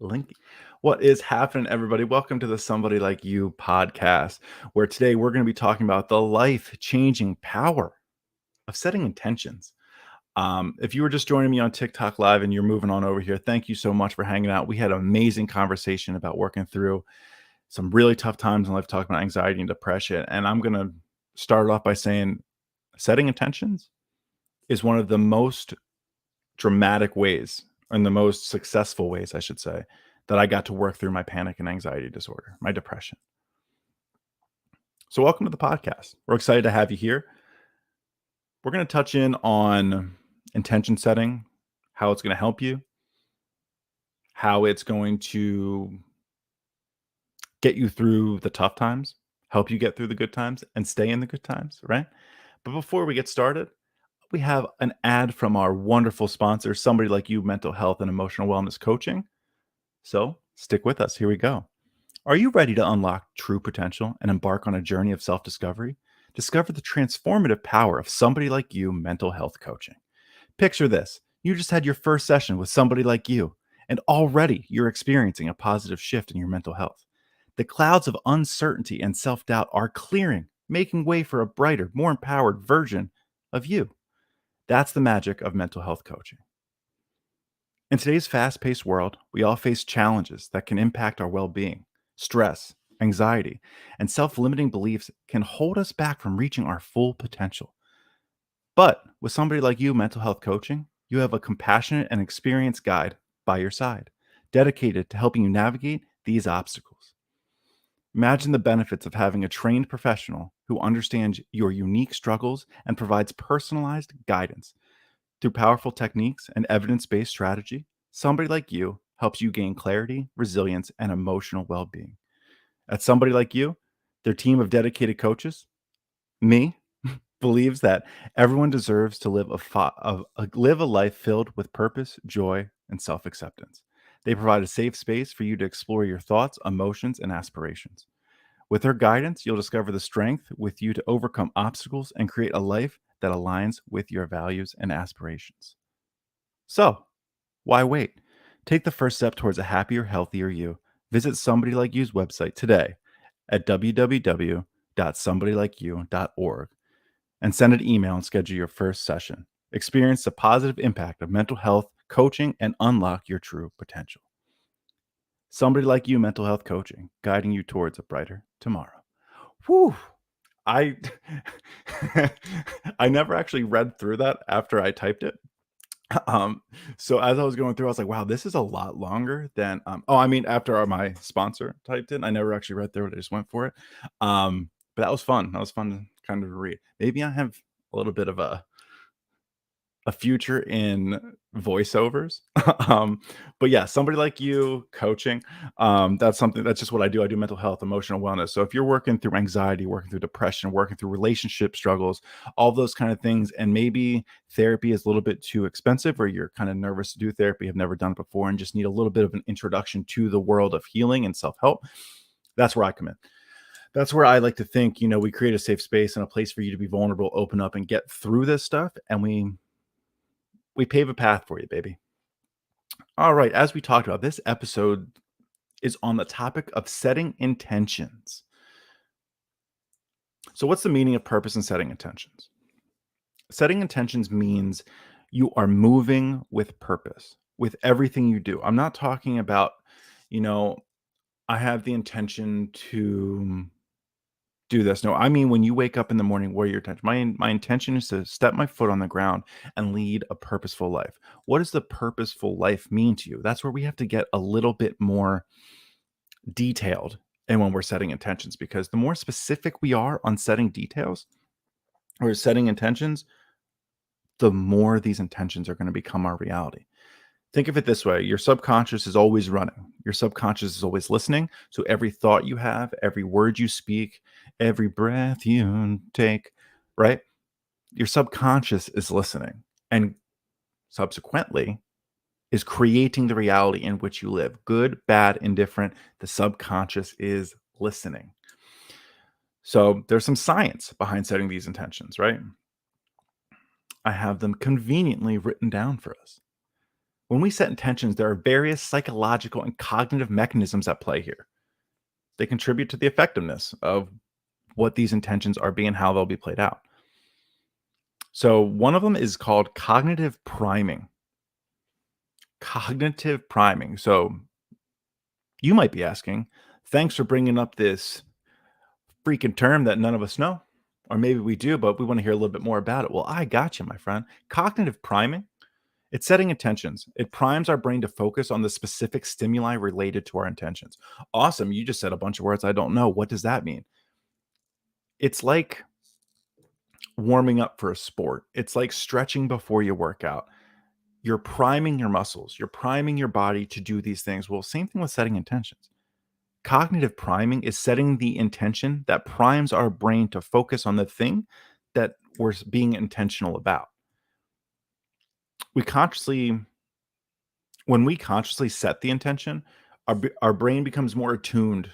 Link. What is happening, everybody? Welcome to the Somebody Like You podcast, where today we're going to be talking about the life changing power of setting intentions. If you were just joining me on TikTok Live and you're moving on over here, thank you so much for hanging out. We had an amazing conversation about working through some really tough times in life, talking about anxiety and depression. And I'm going to start off by saying setting intentions is one of the most dramatic ways and the most successful ways, I should say, that I got to work through my panic and anxiety disorder, my depression. So, welcome to the podcast. We're excited to have you here. We're going to touch in on intention setting, how it's going to help you, how it's going to get you through the tough times, help you get through the good times, and stay in the good times, right? But before we get started, we have an ad from our wonderful sponsor, Somebody Like You Mental Health and Emotional Wellness Coaching. So, stick with us. Here we go. Are you ready to unlock true potential and embark on a journey of self discovery? Discover the transformative power of Somebody Like You mental health coaching. Picture this: you just had your first session with somebody like you, and already you're experiencing a positive shift in your mental health. The clouds of uncertainty and self doubt are clearing, making way for a brighter, more empowered version of you. That's the magic of mental health coaching. In today's fast paced world, we all face challenges that can impact our well being. Stress, anxiety, and self limiting beliefs can hold us back from reaching our full potential. But with somebody like you, mental health coaching, you have a compassionate and experienced guide by your side, dedicated to helping you navigate these obstacles. Imagine the benefits of having a trained professional who understands your unique struggles and provides personalized guidance. Through powerful techniques and evidence based strategy, somebody like you helps you gain clarity, resilience, and emotional well being. At Somebody Like You, their team of dedicated coaches, me, believes that everyone deserves to live a life filled with purpose, joy, and self acceptance. They provide a safe space for you to explore your thoughts, emotions, and aspirations. With their guidance, you'll discover the strength with you to overcome obstacles and create a life that aligns with your values and aspirations. So, why wait? Take the first step towards a happier, healthier you. Visit Somebody Like You's website today at www.somebodylikeyou.org and send an email and schedule your first session. Experience the positive impact of mental health coaching and unlock your true potential. Somebody Like You mental health coaching, guiding you towards a brighter tomorrow. Whew. I I never actually read through that after I typed it. Um, so as I was going through, I was like, wow, this is a lot longer than after my sponsor typed in, I never actually read through it. I just went for it. But that was fun. That was fun to kind of read. Maybe I have a little bit of a future in voiceovers. um, but yeah, somebody like you coaching, that's just what I do. I do mental health, emotional wellness. So if you're working through anxiety, working through depression, working through relationship struggles, all those kind of things, and maybe therapy is a little bit too expensive, or you're kind of nervous to do therapy, have never done it before, and just need a little bit of an introduction to the world of healing and self-help, that's where I come in. That's where I like to think, we create a safe space and a place for you to be vulnerable, open up, and get through this stuff, and we pave a path for you, baby. All right. As we talked about, this episode is on the topic of setting intentions. So, what's the meaning of purpose and setting intentions? Setting intentions means you are moving with purpose with everything you do. I'm not talking about, you know, I have the intention to do this. No, I mean when you wake up in the morning, what are your intention? My intention is to step my foot on the ground and lead a purposeful life. What does the purposeful life mean to you? That's where we have to get a little bit more detailed and when we're setting intentions, because the more specific we are on setting details or setting intentions, the more these intentions are going to become our reality. Think of it this way: your subconscious is always running, your subconscious is always listening. So every thought you have, every word you speak, every breath you take, right? Your subconscious is listening and subsequently is creating the reality in which you live. Good, bad, indifferent, the subconscious is listening. So there's some science behind setting these intentions, right? I have them conveniently written down for us. When we set intentions, there are various psychological and cognitive mechanisms at play here. They contribute to the effectiveness of what these intentions are being, how they'll be played out. So, one of them is called cognitive priming. Cognitive priming. So, you might be asking, thanks for bringing up this freaking term that none of us know. Or maybe we do, but we want to hear a little bit more about it. Well, I got you, my friend. Cognitive priming, it's setting intentions. It primes our brain to focus on the specific stimuli related to our intentions. Awesome. You just said a bunch of words I don't know. What does that mean? It's like warming up for a sport. It's like stretching before you work out. You're priming your muscles, you're priming your body to do these things. Well, same thing with setting intentions. Cognitive priming is setting the intention that primes our brain to focus on the thing that we're being intentional about. We consciously, when we consciously set the intention, our brain becomes more attuned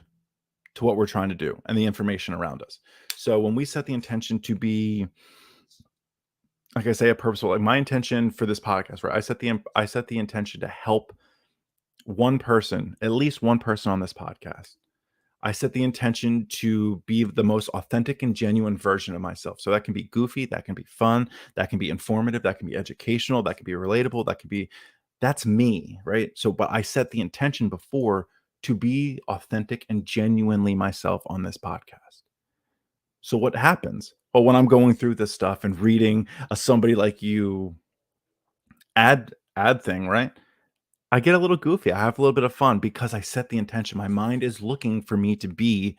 to what we're trying to do and the information around us. So when we set the intention to be, like I say, a purposeful, like my intention for this podcast, right? I set the intention to help one person, at least one person on this podcast. I set the intention to be the most authentic and genuine version of myself. So that can be goofy, that can be fun, that can be informative, that can be educational, that can be relatable, that's me, right? So, but I set the intention before to be authentic and genuinely myself on this podcast. So what happens? Well, when I'm going through this stuff and reading a somebody like you ad thing, right? I get a little goofy. I have a little bit of fun because I set the intention. My mind is looking for me to be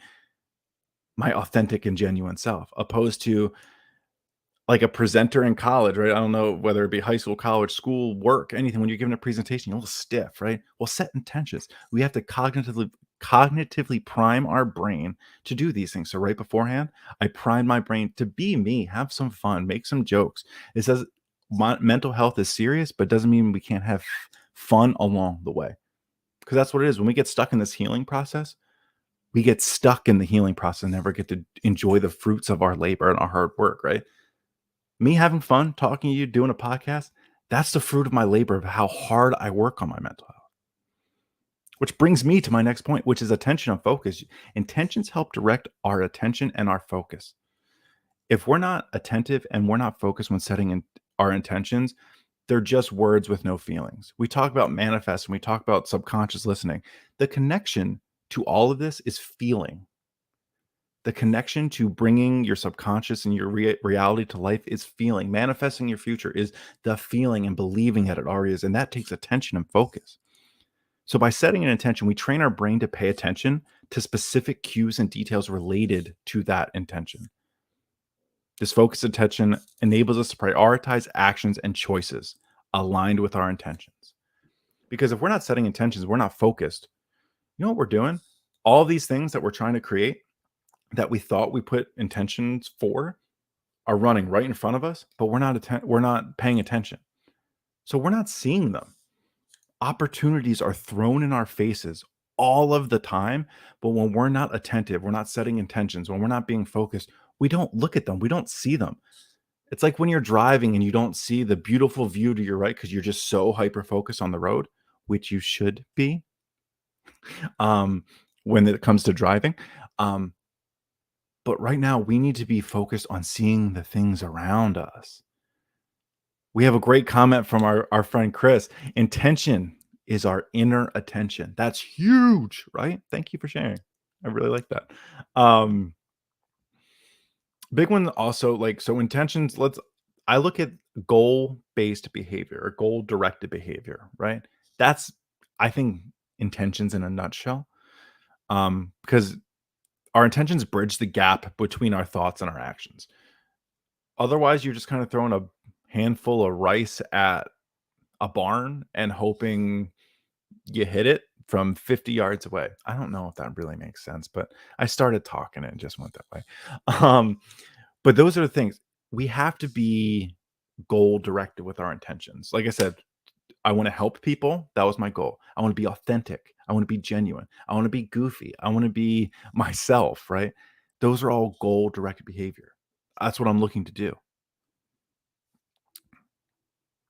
my authentic and genuine self, opposed to like a presenter in college, right? I don't know whether it be high school, college, school, work, anything. When you're giving a presentation, you're a little stiff, right? Well, set intentions. We have to cognitively prime our brain to do these things. So right beforehand, I prime my brain to be me, have some fun, make some jokes. It says mental health is serious, but doesn't mean we can't have fun along the way. Because that's what it is. When we get stuck in this healing process, we get stuck in the healing process and never get to enjoy the fruits of our labor and our hard work, right? Me having fun talking to you, doing a podcast, that's the fruit of my labor of how hard I work on my mental health. Which brings me to my next point, which is attention and focus. Intentions help direct our attention and our focus. If we're not attentive and we're not focused when setting our intentions, they're just words with no feelings. We talk about manifest and we talk about subconscious listening. The connection to all of this is feeling. The connection to bringing your subconscious and your reality to life is feeling. Manifesting your future is the feeling and believing that it already is. And that takes attention and focus. So, by setting an intention, we train our brain to pay attention to specific cues and details related to that intention. This focused attention enables us to prioritize actions and choices aligned with our intentions. Because if we're not setting intentions, we're not focused. You know what we're doing? All these things that we're trying to create that we thought we put intentions for are running right in front of us, but we're not paying attention. So we're not seeing them. Opportunities are thrown in our faces all of the time, but when we're not attentive, we're not setting intentions, when we're not being focused, we don't look at them, we don't see them. It's like when you're driving and you don't see the beautiful view to your right because you're just so hyper focused on the road, which you should be um, when it comes to driving. Um, but right now, we need to be focused on seeing the things around us. We have a great comment from our friend Chris. Intention is our inner attention. That's huge, right? Thank you for sharing. I really like that. Um, big one also, like, so intentions, I look at goal-based behavior or goal-directed behavior, right? That's, I think, intentions in a nutshell. Because our intentions bridge the gap between our thoughts and our actions. Otherwise, you're just kind of throwing a handful of rice at a barn and hoping you hit it from 50 yards away. I don't know if that really makes sense, but I started talking and it just went that way. Um, but those are the things. We have to be goal directed with our intentions. Like I said, I want to help people. That was my goal. I want to be authentic. I want to be genuine. I want to be goofy. I want to be myself, right? Those are all goal directed behavior. That's what I'm looking to do.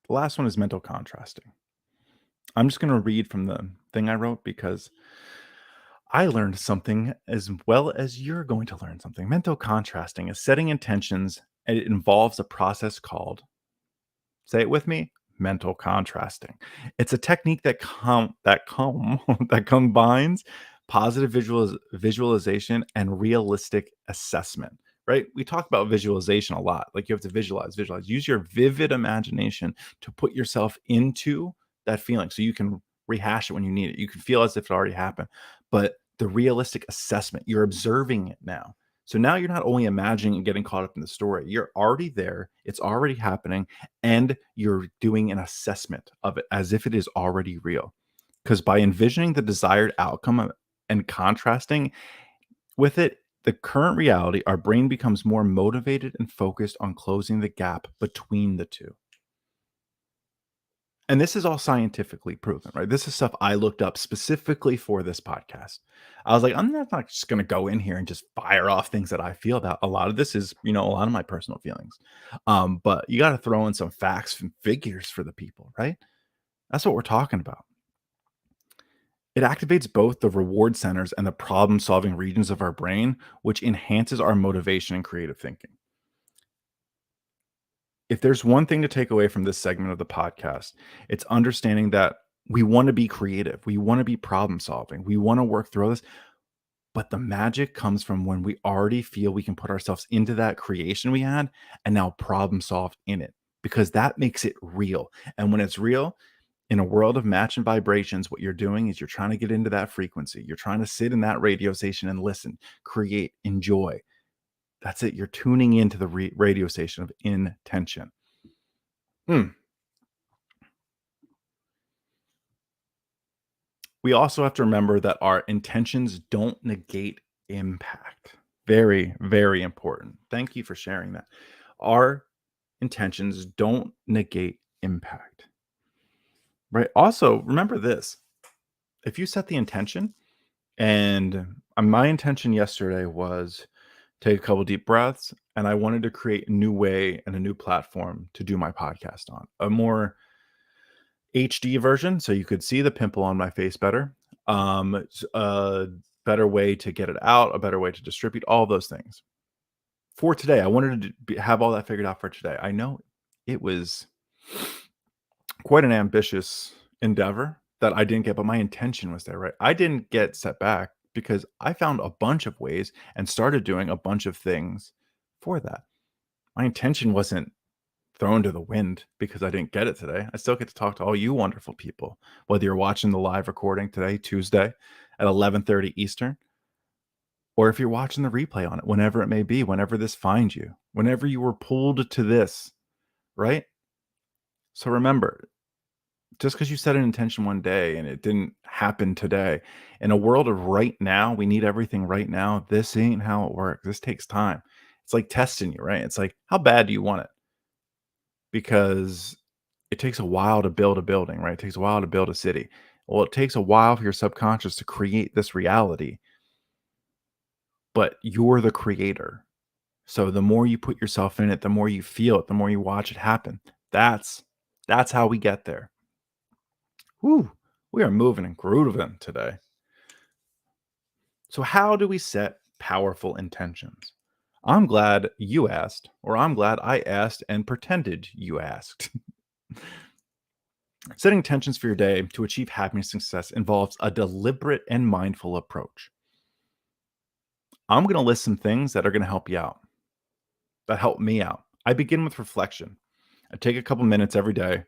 The last one is mental contrasting. I'm just going to read from the thing I wrote because I learned something as well as you're going to learn something. Mental contrasting is setting intentions, and it involves a process called, say it with me, mental contrasting. It's a technique that combines positive visualization and realistic assessment. Right? We talk about visualization a lot. Like you have to visualize. Use your vivid imagination to put yourself into that feeling so you can rehash it when you need it. You can feel as if it already happened. But the realistic assessment, you're observing it now. So now you're not only imagining and getting caught up in the story, you're already there, it's already happening, and you're doing an assessment of it as if it is already real. Because by envisioning the desired outcome and contrasting with it, the current reality, our brain becomes more motivated and focused on closing the gap between the two. And this is all scientifically proven, right? This is stuff I looked up specifically for this podcast. I was like, I'm not just going to go in here and just fire off things that I feel about. A lot of this is, a lot of my personal feelings. But you got to throw in some facts and figures for the people, right? That's what we're talking about. It activates both the reward centers and the problem solving regions of our brain, which enhances our motivation and creative thinking. If there's one thing to take away from this segment of the podcast, it's understanding that we want to be creative. We want to be problem solving. We want to work through this. But the magic comes from when we already feel we can put ourselves into that creation we had and now problem solve in it, because that makes it real. And when it's real, in a world of match and vibrations, what you're doing is you're trying to get into that frequency. You're trying to sit in that radio station and listen, create, enjoy. That's it. You're tuning into the radio station of intention. Hmm. We also have to remember that our intentions don't negate impact. Very, very important. Thank you for sharing that. Our intentions don't negate impact, right? Also, remember this: if you set the intention, and my intention yesterday was take a couple deep breaths, and I wanted to create a new way and a new platform to do my podcast on, a more HD version, so you could see the pimple on my face better. A better way to get it out, a better way to distribute, all those things. For today, I wanted to have all that figured out for today. I know it was quite an ambitious endeavor that I didn't get, but my intention was there, right? I didn't get set back because I found a bunch of ways and started doing a bunch of things for that. My intention wasn't thrown to the wind because I didn't get it today. I still get to talk to all you wonderful people, whether you're watching the live recording today, Tuesday at 11:30 Eastern, or if you're watching the replay on it, whenever it may be, whenever this finds you, whenever you were pulled to this, right? So remember, just because you set an intention one day and it didn't happen today, in a world of right now, we need everything right now. This ain't how it works. This takes time. It's like testing you, right? It's like, how bad do you want it? Because it takes a while to build a building, right? It takes a while to build a city. Well, it takes a while for your subconscious to create this reality, but you're the creator. So the more you put yourself in it, the more you feel it, the more you watch it happen. That's how we get there. Whew, we are moving and grooving today. So how do we set powerful intentions? I'm glad you asked, or I'm glad I asked and pretended you asked. Setting intentions for your day to achieve happiness and success involves a deliberate and mindful approach. I'm going to list some things that are going to help you out, that help me out. I begin with reflection. I take a couple minutes every day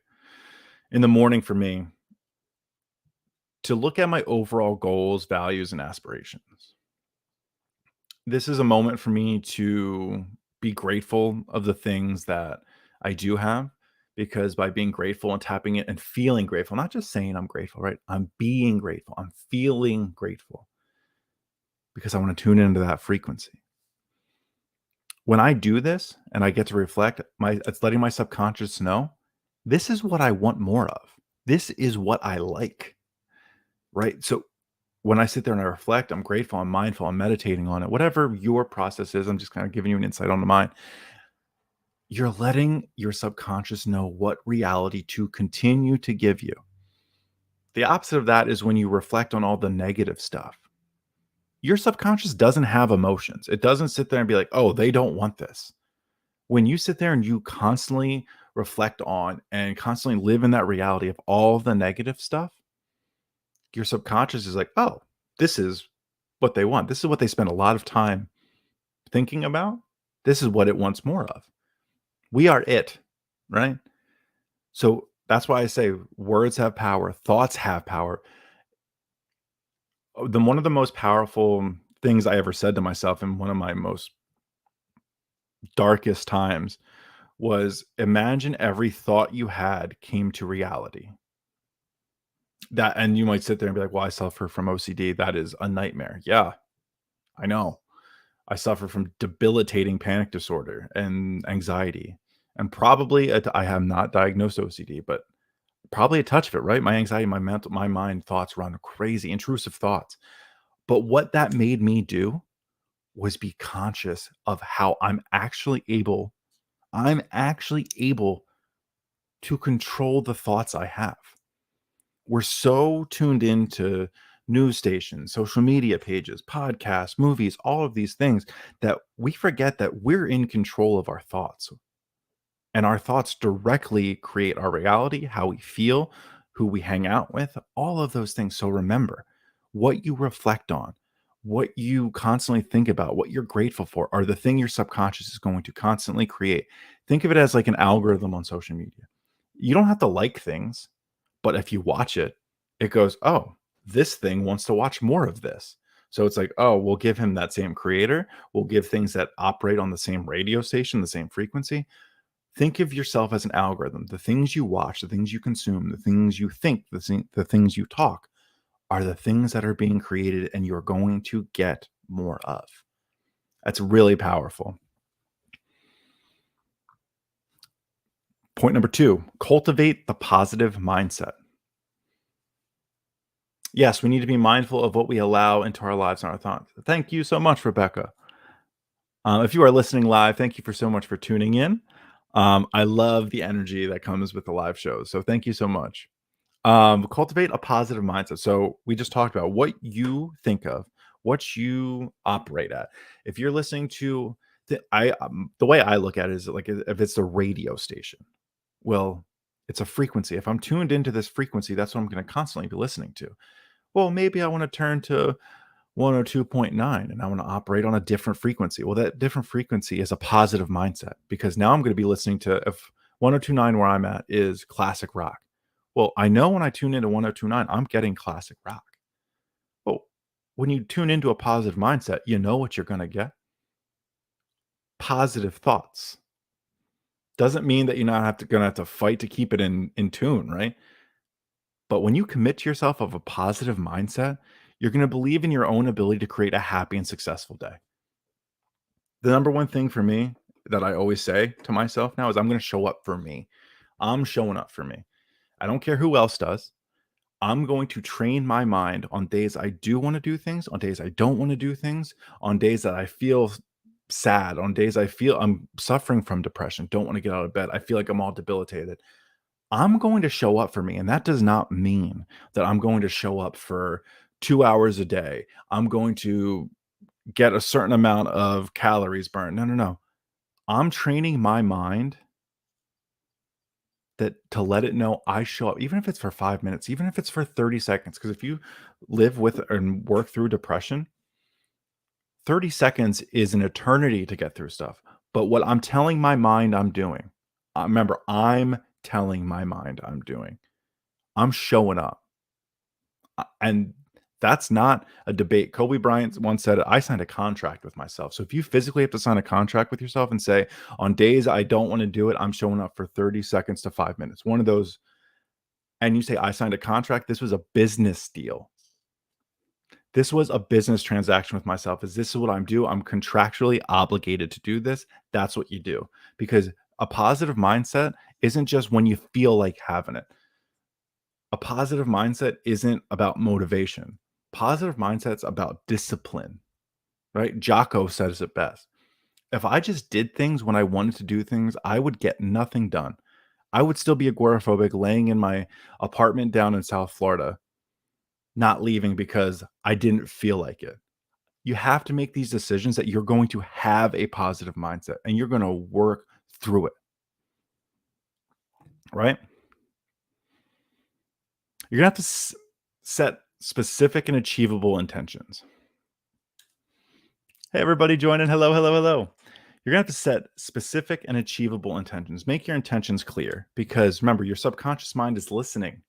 in the morning for me to look at my overall goals, values, and aspirations. This is a moment for me to be grateful of the things that I do have, because by being grateful and tapping it and feeling grateful, not just saying I'm grateful, right? I'm being grateful. I'm feeling grateful because I want to tune into that frequency. When I do this and I get to reflect, it's letting my subconscious know this is what I want more of. This is what I like, right? So when I sit there and I reflect, I'm grateful, I'm mindful, I'm meditating on it, whatever your process is, I'm just kind of giving you an insight on the mind. You're letting your subconscious know what reality to continue to give you. The opposite of that is when you reflect on all the negative stuff. Your subconscious doesn't have emotions. It doesn't sit there and be like, "Oh, they don't want this." When you sit there and you constantly reflect on and constantly live in that reality of all the negative stuff, your subconscious is like, "Oh, this is what they want. This is what they spend a lot of time thinking about. This is what it wants more of." We are it, right? So that's why I say words have power, thoughts have power. One of the most powerful things I ever said to myself in one of my most darkest times was, imagine every thought you had came to reality. That, and you might sit there and be like, "Well, I suffer from OCD. That is a nightmare." Yeah, I know. I suffer from debilitating panic disorder and anxiety, and probably I have not diagnosed OCD, but probably a touch of it, right? My anxiety, my mind thoughts run crazy, intrusive thoughts. But what that made me do was be conscious of how I'm actually able to control the thoughts I have. We're so tuned into news stations, social media pages, podcasts, movies, all of these things that we forget that we're in control of our thoughts. And our thoughts directly create our reality, how we feel, who we hang out with, all of those things. So remember, what you reflect on, what you constantly think about, what you're grateful for are the thing your subconscious is going to constantly create. Think of it as like an algorithm on social media. You don't have to like things, but if you watch it, it goes, "Oh, this thing wants to watch more of this." So it's like, "Oh, we'll give him that same creator. We'll give things that operate on the same radio station, the same frequency." Think of yourself as an algorithm. The things you watch, the things you consume, the things you think, the things you talk are the things that are being created and you're going to get more of. That's really powerful. Point number 2, cultivate the positive mindset. Yes, we need to be mindful of what we allow into our lives and our thoughts. Thank you so much, Rebecca. If you are listening live, thank you for so much for tuning in. I love the energy that comes with the live shows. So thank you so much. Cultivate a positive mindset. So we just talked about what you think of, what you operate at. If you're listening to the way I look at it is like if it's the radio station, well, it's a frequency. If I'm tuned into this frequency, that's what I'm going to constantly be listening to. Well, maybe I want to turn to 102.9 and I want to operate on a different frequency. Well, that different frequency is a positive mindset because now I'm going to be listening to, if 1029 where I'm at is classic rock. Well, I know when I tune into 1029, I'm getting classic rock. Well, when you tune into a positive mindset, you know what you're going to get. Positive thoughts. Doesn't mean that you're not going to have to fight to keep it in tune, right? But when you commit to yourself of a positive mindset, you're going to believe in your own ability to create a happy and successful day. The number one thing for me that I always say to myself now is I'm going to show up for me. I'm showing up for me. I don't care who else does. I'm going to train my mind on days I do want to do things, on days I don't want to do things, on days that I feel sad, on days I feel I'm suffering from depression, don't want to get out of bed. I feel like I'm all debilitated. I'm going to show up for me. And that does not mean that I'm going to show up for 2 hours a day. I'm going to get a certain amount of calories burned. No, no, no. I'm training my mind that to let it know I show up, even if it's for 5 minutes, even if it's for 30 seconds. Because if you live with and work through depression, 30 seconds is an eternity to get through stuff. But what I'm telling my mind I'm doing, remember, I'm telling my mind I'm doing, I'm showing up. And that's not a debate. Kobe Bryant once said, I signed a contract with myself. So if you physically have to sign a contract with yourself and say, on days I don't want to do it, I'm showing up for 30 seconds to 5 minutes, one of those, and you say, I signed a contract, this was a business deal. This was a business transaction with myself. Is this what I'm due? I'm contractually obligated to do this. That's what you do. Because a positive mindset isn't just when you feel like having it. A positive mindset isn't about motivation. Positive mindset's about discipline, right? Jocko says it best. If I just did things when I wanted to do things, I would get nothing done. I would still be agoraphobic laying in my apartment down in South Florida not leaving because I didn't feel like it. You have to make these decisions that you're going to have a positive mindset and you're going to work through it, right? You're going to have to set specific and achievable intentions. Hey, everybody, join in. Hello, hello, hello. You're going to have to set specific and achievable intentions. Make your intentions clear because remember, your subconscious mind is listening.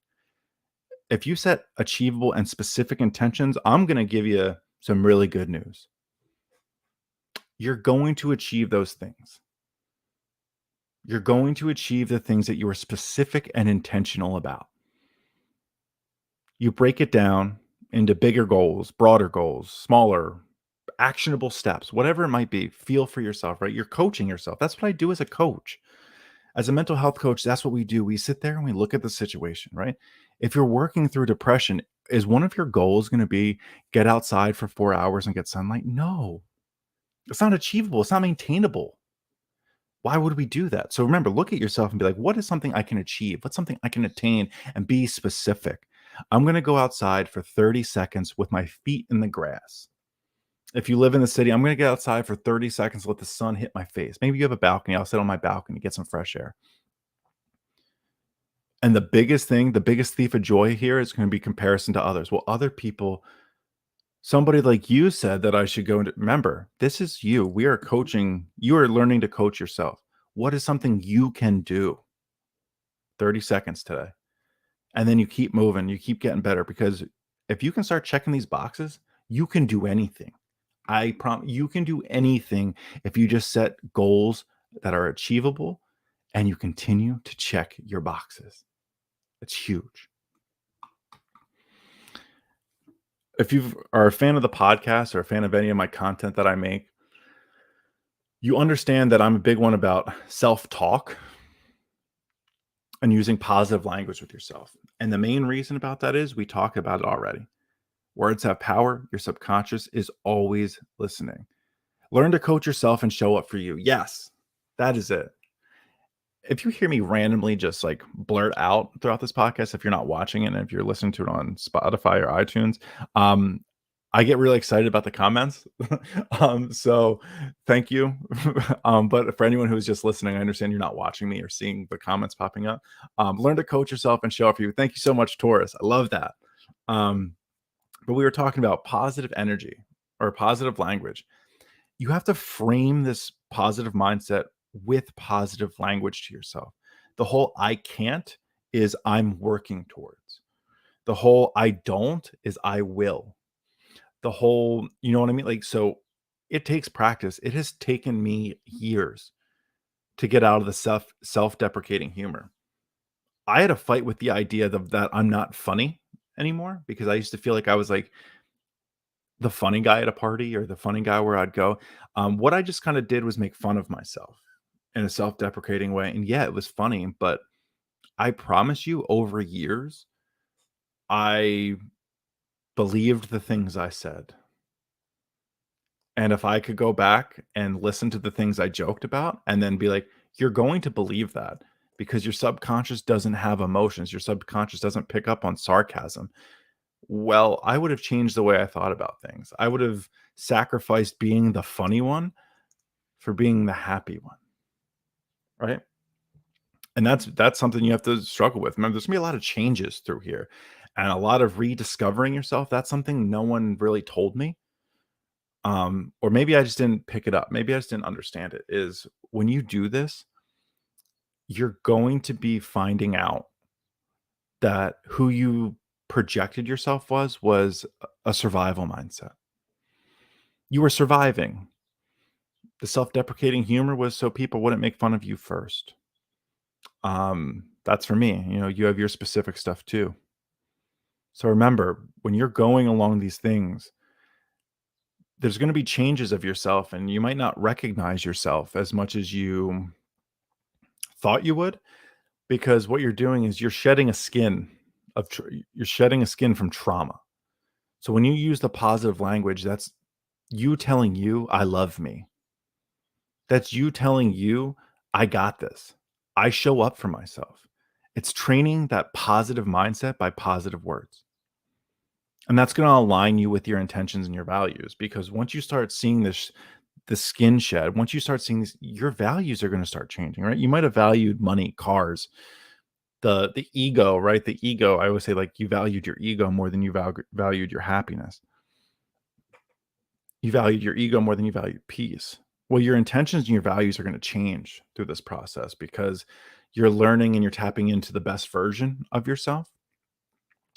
If you set achievable and specific intentions, I'm going to give you some really good news. You're going to achieve those things. You're going to achieve the things that you are specific and intentional about. You break it down into bigger goals, broader goals, smaller, actionable steps, whatever it might be. Feel for yourself, right? You're coaching yourself. That's what I do as a coach. As a mental health coach, that's what we do. We sit there and we look at the situation, right? If you're working through depression, is one of your goals going to be get outside for 4 hours and get sunlight? No, it's not achievable. It's not maintainable. Why would we do that? So remember, look at yourself and be like, what is something I can achieve? What's something I can attain and be specific? I'm going to go outside for 30 seconds with my feet in the grass. If you live in the city, I'm going to get outside for 30 seconds, let the sun hit my face. Maybe you have a balcony. I'll sit on my balcony, get some fresh air. And the biggest thing, the biggest thief of joy here is going to be comparison to others. Well, other people, somebody like you said that I should go into, remember, this is you. We are coaching, you are learning to coach yourself. What is something you can do? 30 seconds today. And then you keep moving, you keep getting better because if you can start checking these boxes, you can do anything. I promise you can do anything if you just set goals that are achievable and you continue to check your boxes. It's huge. If you are a fan of the podcast or a fan of any of my content that I make, you understand that I'm a big one about self-talk and using positive language with yourself. And the main reason about that is we talked about it already. Words have power. Your subconscious is always listening. Learn to coach yourself and show up for you. Yes, that is it. If you hear me randomly just like blurt out throughout this podcast, if you're not watching it and if you're listening to it on Spotify or iTunes, I get really excited about the comments. So thank you. But for anyone who's just listening, I understand you're not watching me or seeing the comments popping up. Learn to coach yourself and show up for you. Thank you so much, Taurus. I love that. But we were talking about positive energy or positive language. You have to frame this positive mindset with positive language to yourself. The whole I can't is I'm working towards. The whole I don't is I will. The whole, you know what I mean? Like, so it takes practice. It has taken me years to get out of the self-deprecating humor. I had a fight with the idea that I'm not funny anymore because I used to feel like I was like the funny guy at a party or the funny guy where I'd go. What I just kind of did was make fun of myself in a self-deprecating way. And yeah, it was funny, but I promise you, over years, I believed the things I said. And if I could go back and listen to the things I joked about and then be like, you're going to believe that because your subconscious doesn't have emotions. Your subconscious doesn't pick up on sarcasm. Well, I would have changed the way I thought about things. I would have sacrificed being the funny one for being the happy one, right? And that's something you have to struggle with. Remember, there's gonna be a lot of changes through here and a lot of rediscovering yourself. That's something no one really told me. Or maybe I just didn't pick it up. Maybe I just didn't understand it. Is when you do this, you're going to be finding out that who you projected yourself was a survival mindset. You were surviving. The self-deprecating humor was so people wouldn't make fun of you first. That's for me. You know, you have your specific stuff too. So remember, when you're going along these things, there's going to be changes of yourself, and you might not recognize yourself as much as you thought you would, because what you're doing is you're shedding a skin you're shedding a skin from trauma. So when you use the positive language, that's you telling you, I love me. That's you telling you, I got this. I show up for myself. It's training that positive mindset by positive words. And that's going to align you with your intentions and your values, because once you start seeing this, the skin shed, once you start seeing this, your values are going to start changing, right? You might have valued money, cars, the ego, right? The ego, I always say, like, you valued your ego more than you valued your happiness. You valued your ego more than you valued peace. Well, your intentions and your values are going to change through this process, because you're learning and you're tapping into the best version of yourself.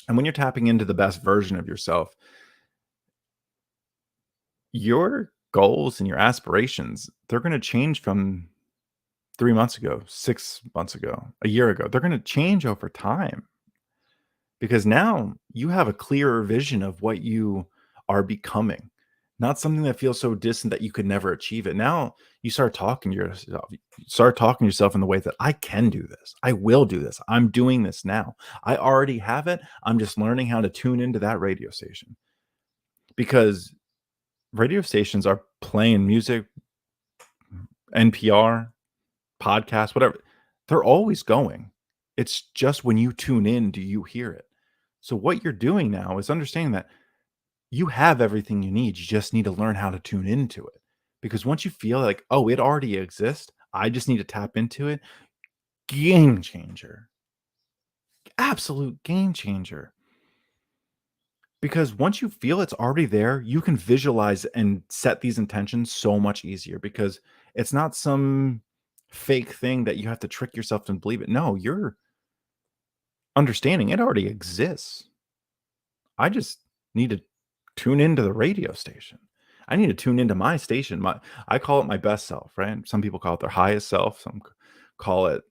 And when you're tapping into the best version of yourself, your goals and your aspirations, they're going to change from 3 months ago, 6 months ago, a year ago. They're going to change over time, because now you have a clearer vision of what you are becoming, not something that feels so distant that you could never achieve it. Now you start talking to yourself in the way that I can do this. I will do this. I'm doing this now. I already have it. I'm just learning how to tune into that radio station, because radio stations are playing music, NPR, podcasts, whatever. They're always going. It's just when you tune in, do you hear it? So what you're doing now is understanding that you have everything you need. You just need to learn how to tune into it. Because once you feel like, oh, it already exists, I just need to tap into it, game changer. Absolute game changer. Because once you feel it's already there, you can visualize and set these intentions so much easier, because it's not some fake thing that you have to trick yourself to believe it. No, you're understanding it already exists. I just need to tune into the radio station. I need to tune into my station. I call it my best self, right? Some people call it their highest self. Some call it,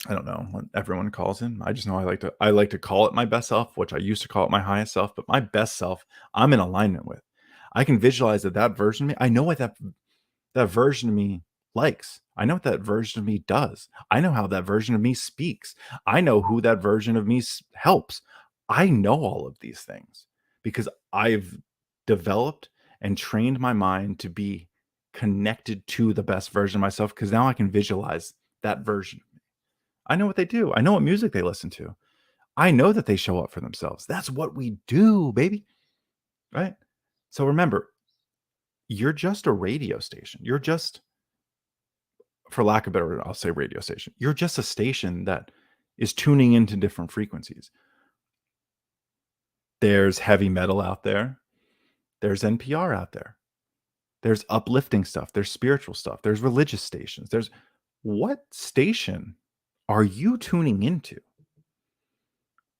I don't know what everyone calls it. I just know I like to call it my best self, which I used to call it my highest self, but my best self, I'm in alignment with. I can visualize that version of me. I know what that version of me likes. I know what that version of me does. I know how that version of me speaks. I know who that version of me helps. I know all of these things because I've developed and trained my mind to be connected to the best version of myself, because now I can visualize that version. I know what they do. I know what music they listen to. I know that they show up for themselves. That's what we do, baby. Right? So remember, you're just a radio station. You're just, for lack of better, I'll say radio station. You're just a station that is tuning into different frequencies. There's heavy metal out there. There's NPR out there. There's uplifting stuff. There's spiritual stuff. There's religious stations. There's, what station are you tuning into?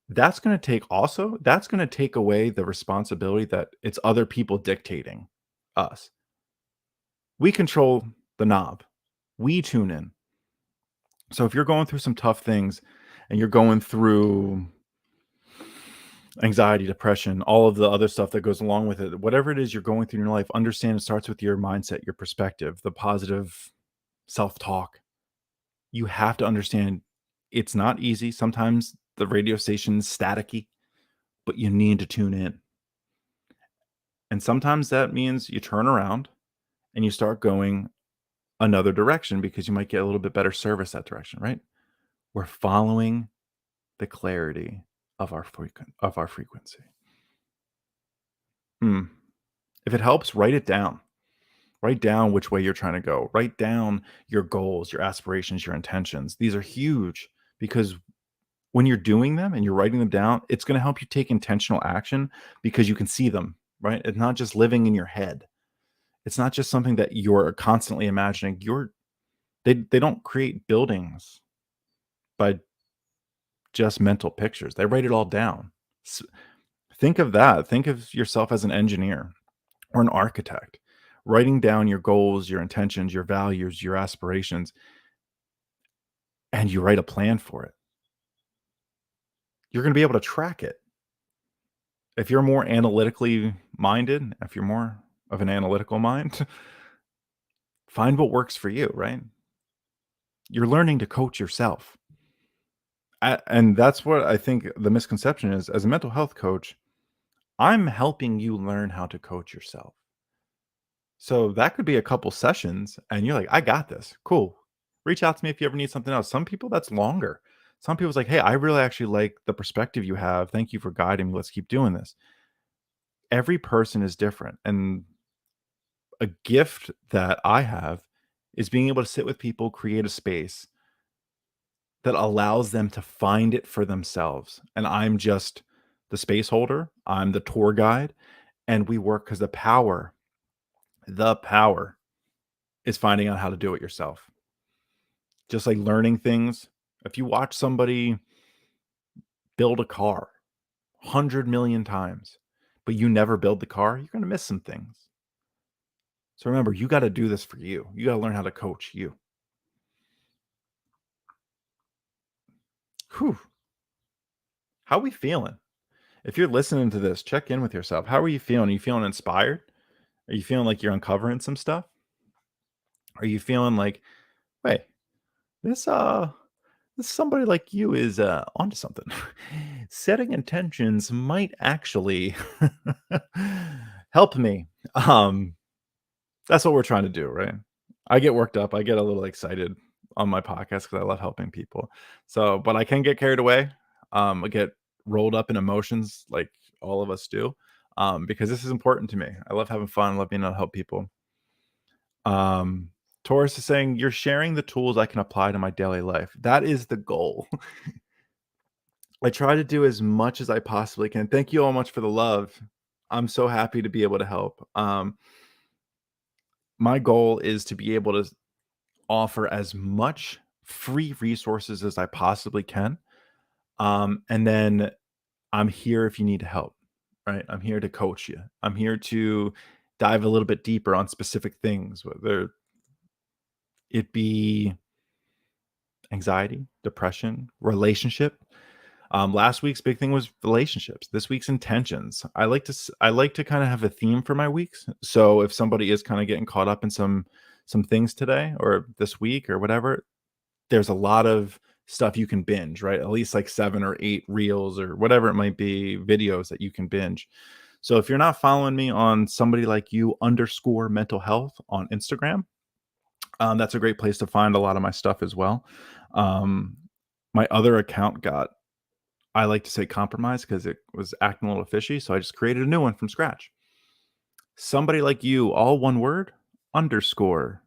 That's going to take away the responsibility that it's other people dictating us. We control the knob. We tune in. So if you're going through some tough things and you're going through anxiety, depression, all of the other stuff that goes along with it, whatever it is you're going through in your life, understand it starts with your mindset, your perspective, the positive self-talk. You have to understand it's not easy. Sometimes the radio station's staticky, but you need to tune in. And sometimes that means you turn around and you start going another direction, because you might get a little bit better service that direction, right? We're following the clarity of our frequency. Mm. If it helps, write it down. Write down which way you're trying to go. Write down your goals, your aspirations, your intentions. These are huge, because when you're doing them and you're writing them down, it's going to help you take intentional action, because you can see them, right? It's not just living in your head. It's not just something that you're constantly imagining. They don't create buildings by just mental pictures. They write it all down. Think of that. Think of yourself as an engineer or an architect, writing down your goals, your intentions, your values, your aspirations, and you write a plan for it. You're going to be able to track it. If you're more analytically minded, if you're more of an analytical mind, find what works for you, right? You're learning to coach yourself. And that's what I think the misconception is. As a mental health coach, I'm helping you learn how to coach yourself. So that could be a couple sessions and you're like, I got this. Cool. Reach out to me if you ever need something else. Some people that's longer. Some people's like, hey, I really actually like the perspective you have. Thank you for guiding me. Let's keep doing this. Every person is different. And a gift that I have is being able to sit with people, create a space that allows them to find it for themselves. And I'm just the space holder, I'm the tour guide, and we work because the power is finding out how to do it yourself. Just like learning things. If you watch somebody build a car 100 million times, but you never build the car, you're going to miss some things. So remember, you got to do this for you. You got to learn how to coach you. Whew. How are we feeling? If you're listening to this, check in with yourself. How are you feeling? Are you feeling inspired? Are you feeling like you're uncovering some stuff? Are you feeling like, hey, this somebody like you is onto something. Setting intentions might actually help me. Um, that's what we're trying to do, right? I get worked up. I get a little excited on my podcast because I love helping people. So, but I can get carried away. I get rolled up in emotions like all of us do. Because this is important to me. I love having fun. I love being able to help people. Um, Taurus is saying, "You're sharing the tools I can apply to my daily life." That is the goal. I try to do as much as I possibly can. Thank you all much for the love. I'm so happy to be able to help. My goal is to be able to offer as much free resources as I possibly can. And then I'm here if you need help, right? I'm here to coach you. I'm here to dive a little bit deeper on specific things, whether it be anxiety, depression, relationship. Last week's big thing was relationships. This week's intentions. I like to kind of have a theme for my weeks. So if somebody is kind of getting caught up in some things today or this week or whatever, there's a lot of stuff you can binge, right? At least like 7 or 8 reels or whatever it might be, videos that you can binge. So if you're not following me on somebody like you underscore mental health on Instagram, that's a great place to find a lot of my stuff as well. Um, my other account got, I like to say, compromised because it was acting a little fishy. So I just created a new one from scratch. Somebody like you, all one word, underscore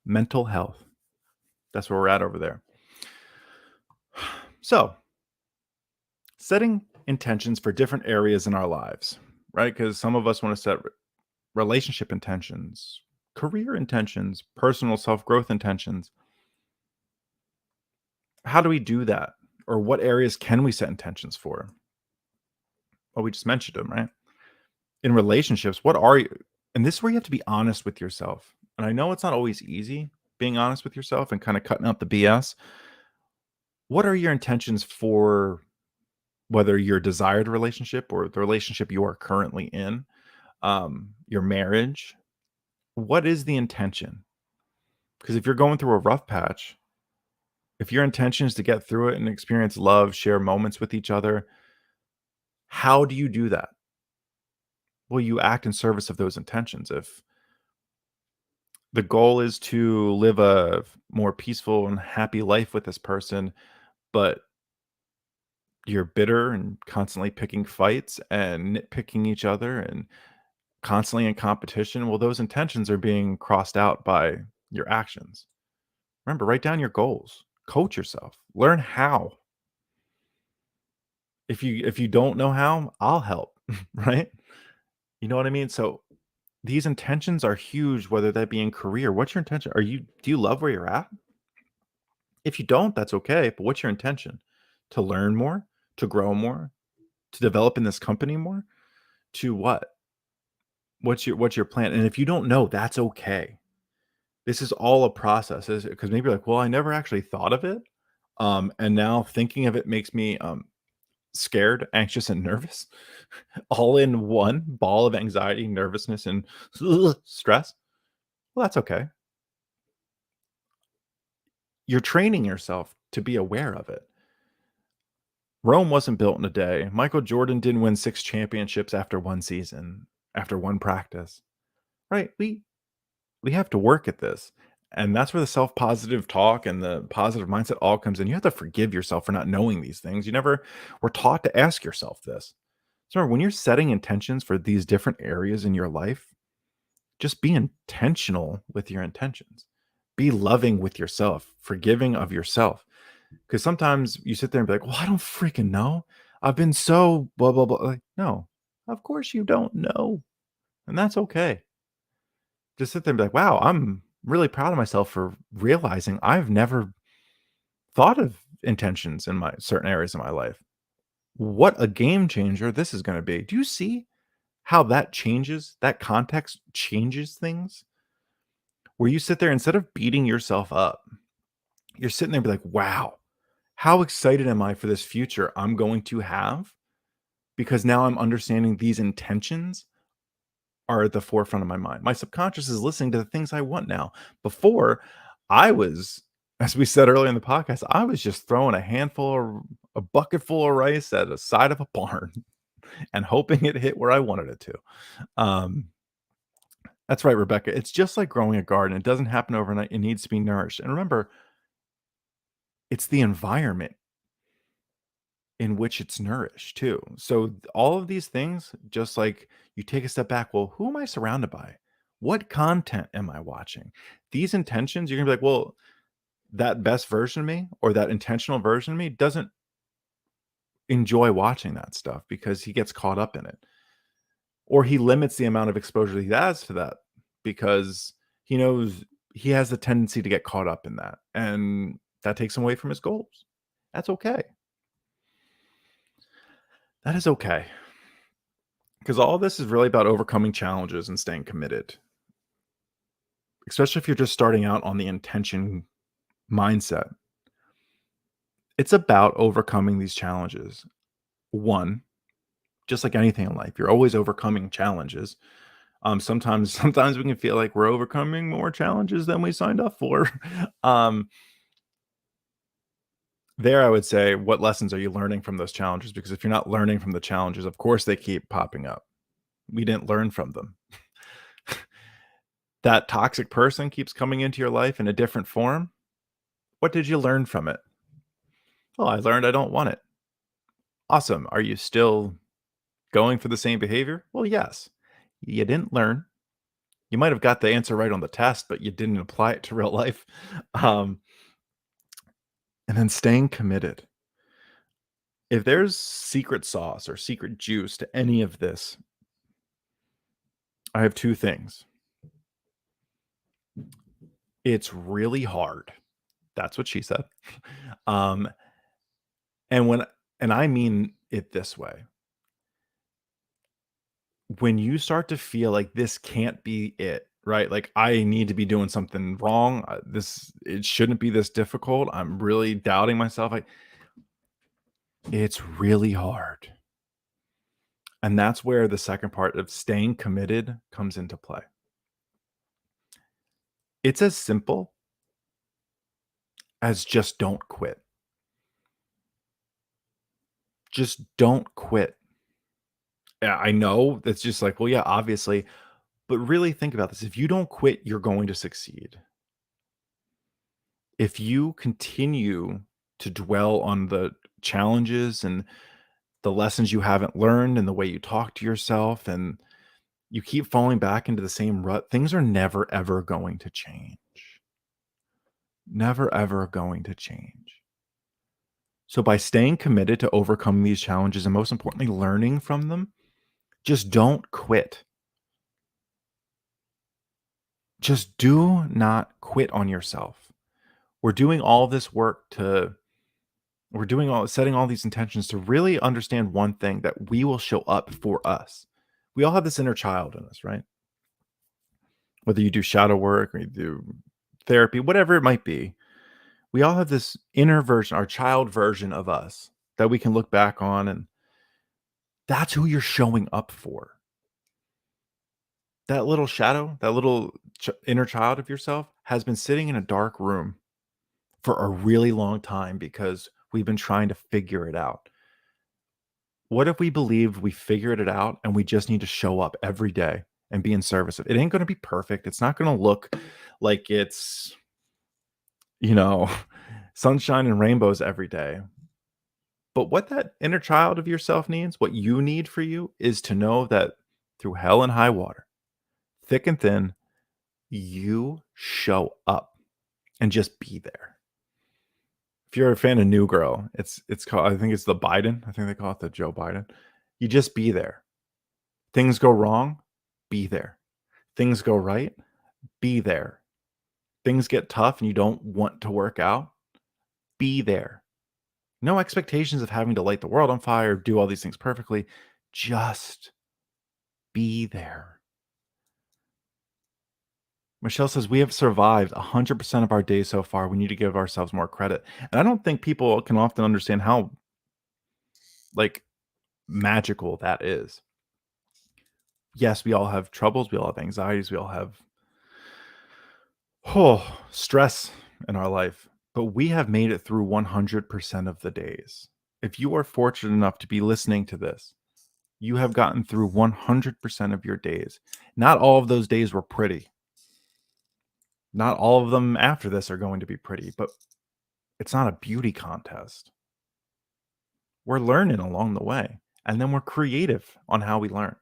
mental health. That's where we're at over there. So setting intentions for different areas in our lives, right? Because some of us want to set relationship intentions, career intentions, personal self growth intentions. How do we do that? Or what areas can we set intentions for? Well, we just mentioned them, right? In relationships, what are you? And this is where you have to be honest with yourself. And I know it's not always easy being honest with yourself and kind of cutting out the BS. What are your intentions for whether your desired relationship or the relationship you are currently in, your marriage? What is the intention? Because if you're going through a rough patch, if your intention is to get through it and experience love, share moments with each other, how do you do that? Well, you act in service of those intentions. If the goal is to live a more peaceful and happy life with this person, but you're bitter and constantly picking fights and nitpicking each other and constantly in competition, well, those intentions are being crossed out by your actions. Remember, write down your goals, coach yourself, learn how. If you don't know how, I'll help, right? You know what I mean? So these intentions are huge, whether that be in career. What's your intention? Do you love where you're at? If you don't, that's okay. But what's your intention? To learn more, to grow more, to develop in this company more? To what? What's your plan? And if you don't know, that's okay. This is all a process. Because maybe you're like, well, I never actually thought of it. And now thinking of it makes me scared, anxious, and nervous, all in one ball of anxiety, nervousness, and stress. Well, that's okay. You're training yourself to be aware of it. Rome wasn't built in a day. Michael Jordan didn't win 6 championships after one season, after one practice. Right? We have to work at this. And that's where the self-positive talk and the positive mindset all comes in. You have to forgive yourself for not knowing these things. You never were taught to ask yourself this. So remember, when you're setting intentions for these different areas in your life, just be intentional with your intentions. Be loving with yourself, forgiving of yourself. Because sometimes you sit there and be like, well, I don't freaking know. I've been so blah, blah, blah. Like, no, of course you don't know. And that's okay. Just sit there and be like, wow, I'm really proud of myself for realizing I've never thought of intentions in my certain areas of my life. What a game changer this is going to be. Do you see how that changes, that context changes things? Where you sit there, instead of beating yourself up, you're sitting there and be like, wow, how excited am I for this future I'm going to have? Because now I'm understanding these intentions are at the forefront of my mind. My subconscious is listening to the things I want now. Before, I was, as we said earlier in the podcast, I was just throwing a bucket full of rice at the side of a barn and hoping it hit where I wanted it to. Um, that's right, Rebecca. It's just like growing a garden. It doesn't happen overnight. It needs to be nourished. And remember, it's the environment in which it's nourished too. So all of these things, just like you take a step back, well, who am I surrounded by? What content am I watching? These intentions, you're gonna be like, well, that best version of me or that intentional version of me doesn't enjoy watching that stuff because he gets caught up in it. Or he limits the amount of exposure he has to that because he knows he has the tendency to get caught up in that. And that takes him away from his goals. That's okay. That is okay. Because all this is really about overcoming challenges and staying committed, especially if you're just starting out on the intention mindset. It's about overcoming these challenges. One, just like anything in life, you're always overcoming challenges. Sometimes we can feel like we're overcoming more challenges than we signed up for. um, there, I would say, what lessons are you learning from those challenges? Because if you're not learning from the challenges, of course they keep popping up. We didn't learn from them. That toxic person keeps coming into your life in a different form. What did you learn from it? Well, I learned I don't want it. Awesome. Are you still going for the same behavior? Well, yes. You didn't learn. You might have got the answer right on the test, but you didn't apply it to real life. Um, and then staying committed. If there's secret sauce or secret juice to any of this, I have two things. It's really hard. That's what she said. Um, and when and I mean it this way. When you start to feel like this can't be it, right? Like I need to be doing something wrong. This it shouldn't be this difficult. I'm really doubting myself. It's really hard. And that's where the second part of staying committed comes into play. It's as simple as just don't quit. Just don't quit. Yeah, I know it's just like, well, yeah, obviously, but really think about this. If you don't quit, you're going to succeed. If you continue to dwell on the challenges and the lessons you haven't learned and the way you talk to yourself and you keep falling back into the same rut, things are never ever going to change. Never ever going to change. So by staying committed to overcoming these challenges and most importantly learning from them, just don't quit. Just do not quit on yourself. We're doing all this work to we're doing all setting all these intentions to really understand one thing, that we will show up for us. We all have this inner child in us, right? Whether you do shadow work or you do therapy, whatever it might be, we all have this inner version, our child version of us that we can look back on, and that's who you're showing up for. That little shadow, that little inner child of yourself has been sitting in a dark room for a really long time because we've been trying to figure it out. What if we believed we figured it out and we just need to show up every day and be in service of it? It ain't going to be perfect. It's not going to look like it's, you know, sunshine and rainbows every day. But what that inner child of yourself needs, what you need for you, is to know that through hell and high water, thick and thin, you show up and just be there. If you're a fan of New Girl, it's called, I think it's the Biden. I think they call it the Joe Biden. You just be there. Things go wrong, be there. Things go right, be there. Things get tough and you don't want to work out, be there. No expectations of having to light the world on fire, do all these things perfectly. Just be there. Michelle says, we have survived 100% of our days so far. We need to give ourselves more credit. And I don't think people can often understand how, like, magical that is. Yes, we all have troubles. We all have anxieties. We all have stress in our life. But we have made it through 100% of the days. If you are fortunate enough to be listening to this, you have gotten through 100% of your days. Not all of those days were pretty. Not all of them after this are going to be pretty, but it's not a beauty contest. We're learning along the way, and then we're creative on how we learn.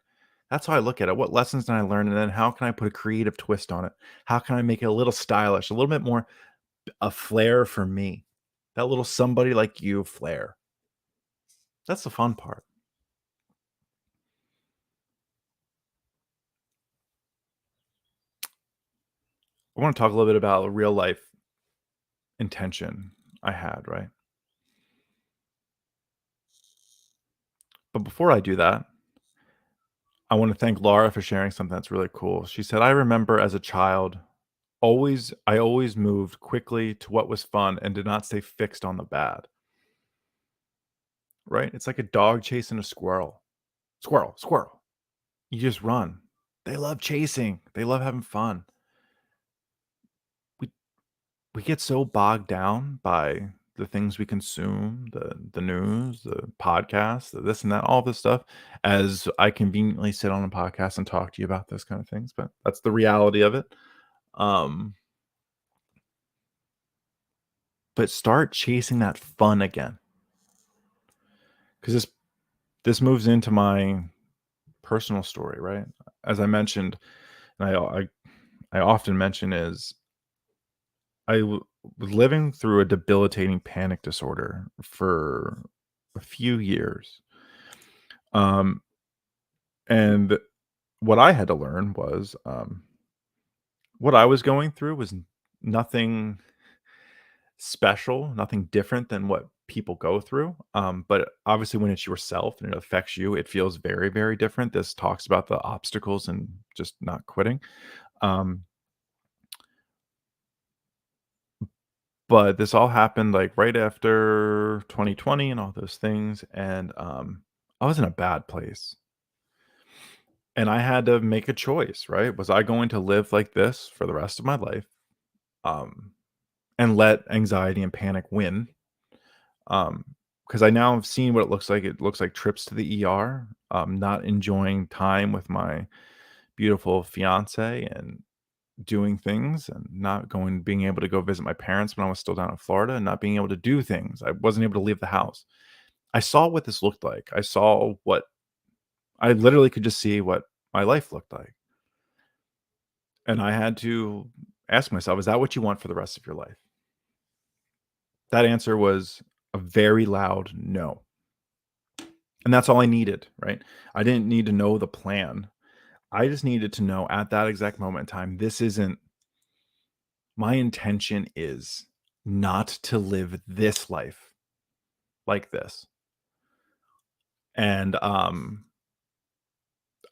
That's how I look at it. What lessons did I learn? And then how can I put a creative twist on it? How can I make it a little stylish, a little bit more a flair for me? That little somebody like you flair. That's the fun part. I want to talk a little bit about a real life intention I had, right? But before I do that, I want to thank Laura for sharing something that's really cool. She said, I remember as a child, I always moved quickly to what was fun and did not stay fixed on the bad. Right? It's like a dog chasing a squirrel. Squirrel, squirrel. You just run. They love chasing. They love having fun. We we get so bogged down by the things we consume, the news, the podcasts, the this and that, all this stuff, as I conveniently sit on a podcast and talk to you about this kind of things, but that's the reality of it. Um, but start chasing that fun again. Because this moves into my personal story, right? As I mentioned, and I often mention is was living through a debilitating panic disorder for a few years. Um, and what I had to learn was what I was going through was nothing special, nothing different than what people go through. But obviously, when it's yourself and it affects you, it feels very, very different. This talks about the obstacles and just not quitting. Um, but this all happened like right after 2020 and all those things. And I was in a bad place. And I had to make a choice, right? Was I going to live like this for the rest of my life um, and let anxiety and panic win? Because I now have seen what it looks like. It looks like trips to the ER, not enjoying time with my beautiful fiance and doing things and not going, being able to go visit my parents when I was still down in Florida and not being able to do things. I wasn't able to leave the house. I saw what this looked like. I saw what I literally could just see what my life looked like. And I had to ask myself, is that what you want for the rest of your life? That answer was a very loud no. And that's all I needed, right? I didn't need to know the plan. I just needed to know at that exact moment in time, this isn't my intention is not to live this life like this. And I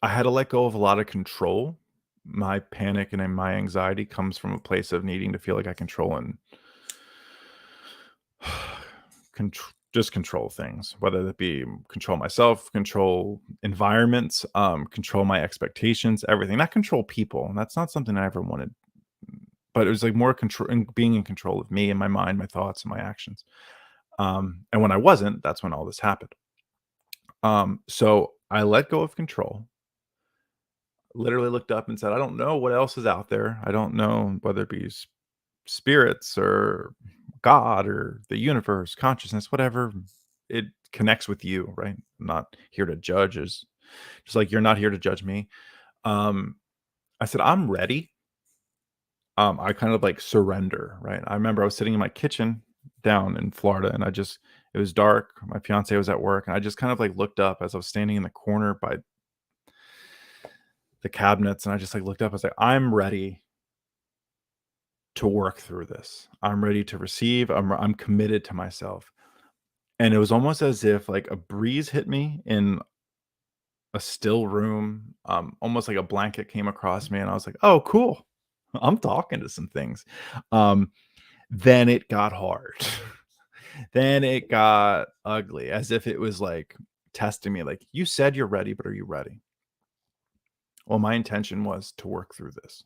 had to let go of a lot of control. My panic and my anxiety comes from a place of needing to feel like I control and just control things, whether that be control myself, control environments, control my expectations, everything. Not control people. And that's not something I ever wanted. But it was like more control and being in control of me and my mind, my thoughts, and my actions. And when I wasn't, that's when all this happened. So I let go of control, literally looked up and said, I don't know what else is out there. I don't know whether it be spirits or God or the universe, consciousness, whatever. it connects with you, right? I'm not here to judge, is just like you're not here to judge me. Um, I said, I'm ready. I kind of like surrender, right? I remember I was sitting in my kitchen down in Florida and it was dark. My fiance was at work and I just kind of like looked up as I was standing in the corner by the cabinets and I just like looked up. I was like, I'm ready to work through this. I'm ready to receive. I'm committed to myself. And it was almost as if like a breeze hit me in a still room. Almost like a blanket came across me and I was like, "Oh, cool. I'm talking to some things." Um, then it got hard. Then it got ugly as if it was like testing me like, "You said you're ready, but are you ready?" Well, my intention was to work through this.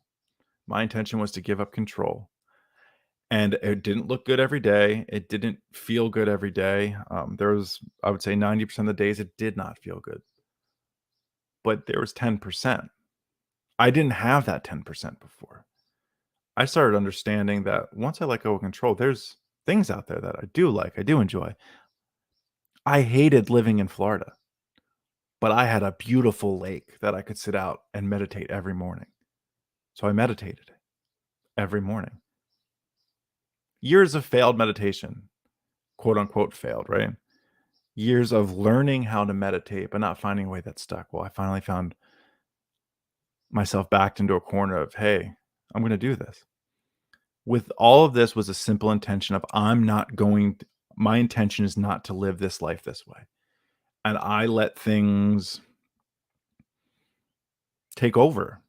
My intention was to give up control. And it didn't look good every day. It didn't feel good every day. There was, I would say, 90% of the days it did not feel good, but there was 10%. I didn't have that 10% before. I started understanding that once I let go of control, there's things out there that I do like, I do enjoy. I hated living in Florida, but I had a beautiful lake that I could sit out and meditate every morning. So I meditated every morning. Years of failed meditation, quote unquote failed, right? Years of learning how to meditate, but not finding a way that stuck. Well, I finally found myself backed into a corner of, hey, I'm going to do this. With all of this was a simple intention of my intention is not to live this life this way. And I let things take over.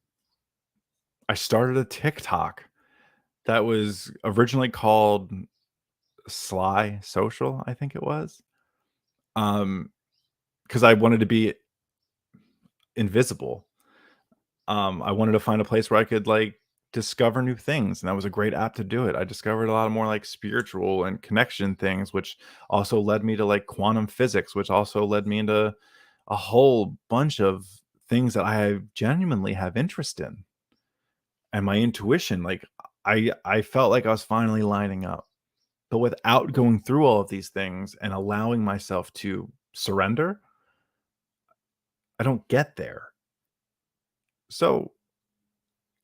I started a TikTok that was originally called Sly Social, I think it was. Um, because I wanted to be invisible. I wanted to find a place where I could like discover new things, and that was a great app to do it. I discovered a lot of more like spiritual and connection things, which also led me to like quantum physics, which also led me into a whole bunch of things that I genuinely have interest in. And my intuition, like I felt like I was finally lining up. But without going through all of these things and allowing myself to surrender, I don't get there. So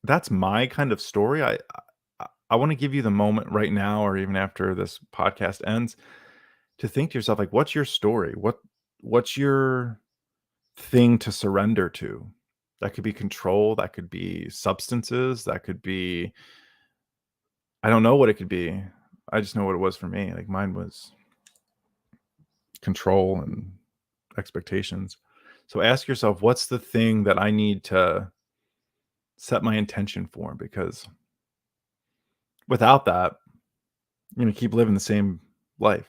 that's my kind of story. I want to give you the moment right now, or even after this podcast ends, to think to yourself, like, what's your story? What's your thing to surrender to? That could be control, that could be substances, that could be I don't know what it could be. I just know what it was for me. Like mine was control and expectations. So ask yourself, what's the thing that I need to set my intention for? Because without that, you're going to keep living the same life.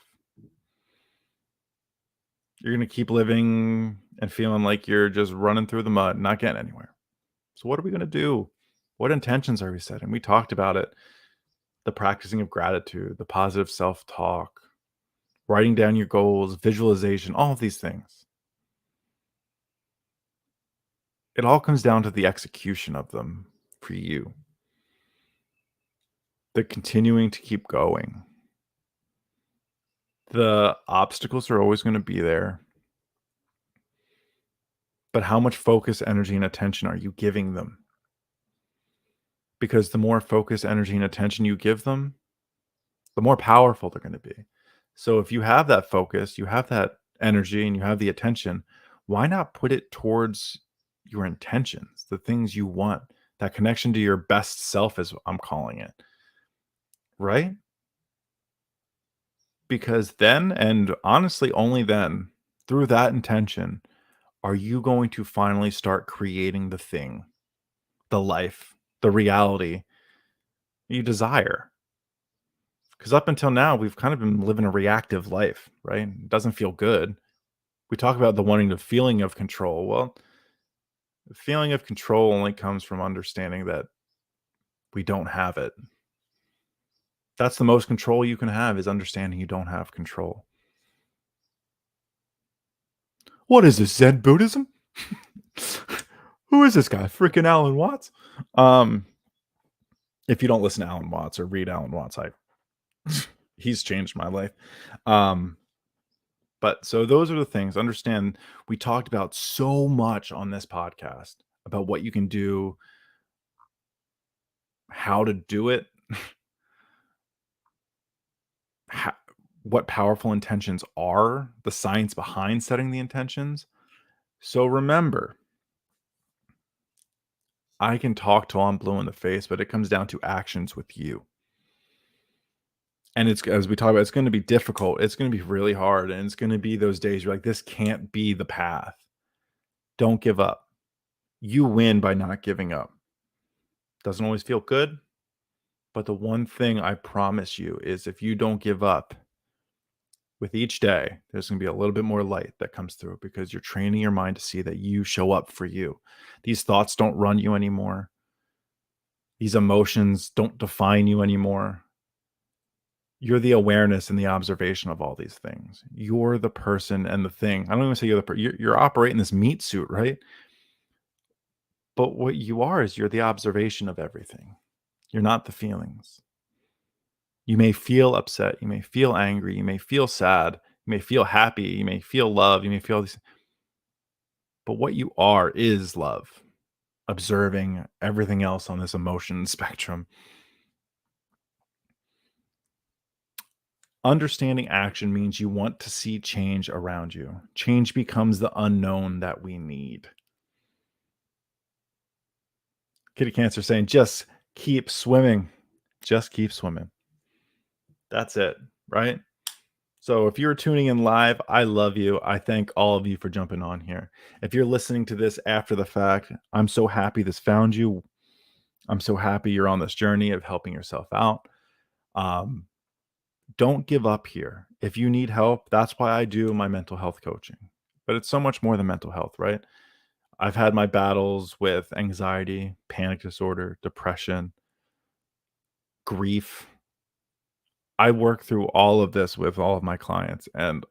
You're going to keep living and feeling like you're just running through the mud, not getting anywhere. So, what are we going to do? What intentions are we setting? We talked about it, the practicing of gratitude, the positive self talk, writing down your goals, visualization, all of these things. It all comes down to the execution of them for you, the continuing to keep going. The obstacles are always going to be there, but how much focus, energy, and attention are you giving them? Because the more focus, energy, and attention you give them, the more powerful they're going to be. So if you have that focus, you have that energy, and you have the attention, why not put it towards your intentions, the things you want, that connection to your best self, as I'm calling it, right? Because then, and honestly, only then, through that intention, are you going to finally start creating the thing, the life, the reality you desire. Because up until now, we've kind of been living a reactive life, right? It doesn't feel good. We talk about the wanting the feeling of control. Well, the feeling of control only comes from understanding that we don't have it. That's the most control you can have, is understanding you don't have control. What is this, Zen Buddhism? Who is this guy? Freaking Alan Watts? Um, if you don't listen to Alan Watts or read Alan Watts, he's changed my life. Um, But so those are the things. Understand we talked about so much on this podcast about what you can do, how to do it, ho what powerful intentions are, the science behind setting the intentions. So remember, I can talk till I'm blue in the face, but it comes down to actions with you. And it's as we talk about, it's gonna be difficult. It's gonna be really hard, and it's gonna be those days you're like, "This can't be the path." Don't give up. You win by not giving up. Doesn't always feel good, but the one thing I promise you is if you don't give up with each day, there's gonna be a little bit more light that comes through because you're training your mind to see that you show up for you. These thoughts don't run you anymore. These emotions don't define you anymore. You're the awareness and the observation of all these things. You're the person and the thing. I don't even say you're operating this meat suit, right? But what you are is you're the observation of everything. You're not the feelings. You may feel upset, you may feel angry, you may feel sad, you may feel happy, you may feel love, you may feel these, but what you are is love, observing everything else on this emotion spectrum. Understanding action means you want to see change around you. Change becomes the unknown that we need. Kitty Cancer saying, just keep swimming. Just keep swimming. That's it, right? So if you're tuning in live, I love you. I thank all of you for jumping on here. If you're listening to this after the fact, I'm so happy this found you. I'm so happy you're on this journey of helping yourself out. Um, don't give up here. If you need help, that's why I do my mental health coaching. But it's so much more than mental health, right? I've had my battles with anxiety, panic disorder, depression, grief. I work through all of this with all of my clients, and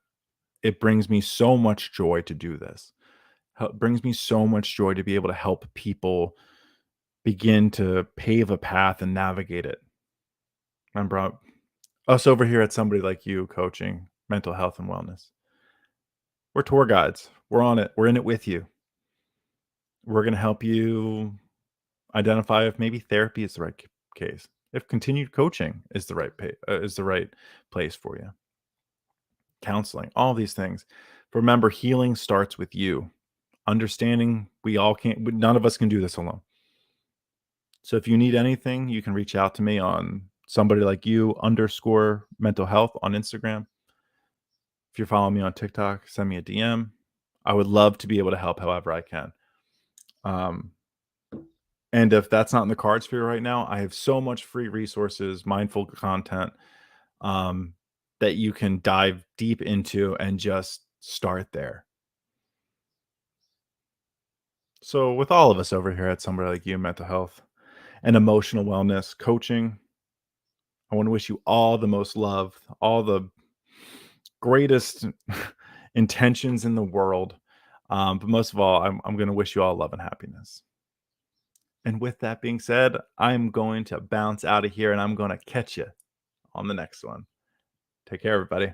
it brings me so much joy to do this. Brings me so much joy to be able to help people begin to pave a path and navigate it. Remember, us over here at Somebody Like You coaching mental health and wellness. We're tour guides. We're on it. We're in it with you. We're going to help you identify if maybe therapy is the right case, if continued coaching is the right place for you, counseling, all these things. But remember, healing starts with you. Understanding we all can't, none of us can do this alone. So if you need anything, you can reach out to me on somebody like you underscore mental health on Instagram. If you're following me on TikTok, send me a DM. I would love to be able to help however I can. Um, and if that's not in the cards for you right now, I have so much free resources, mindful content um, that you can dive deep into and just start there. So, with all of us over here at Somebody Like You Mental Health and Emotional Wellness Coaching, I want to wish you all the most love, all the greatest intentions in the world. But most of all, I'm going to wish you all love and happiness. And with that being said, I'm going to bounce out of here and I'm going to catch you on the next one. Take care, everybody.